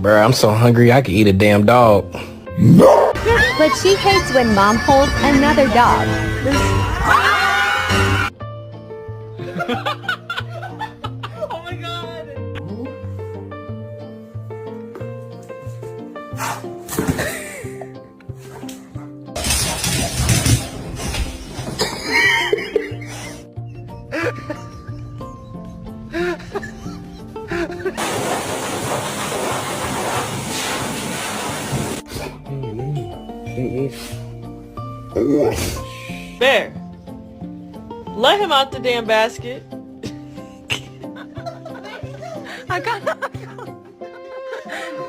Bruh, I'm so hungry I could eat a damn dog. But she hates when mom holds another dog. Oh my god. Bear, let him out the damn basket. I got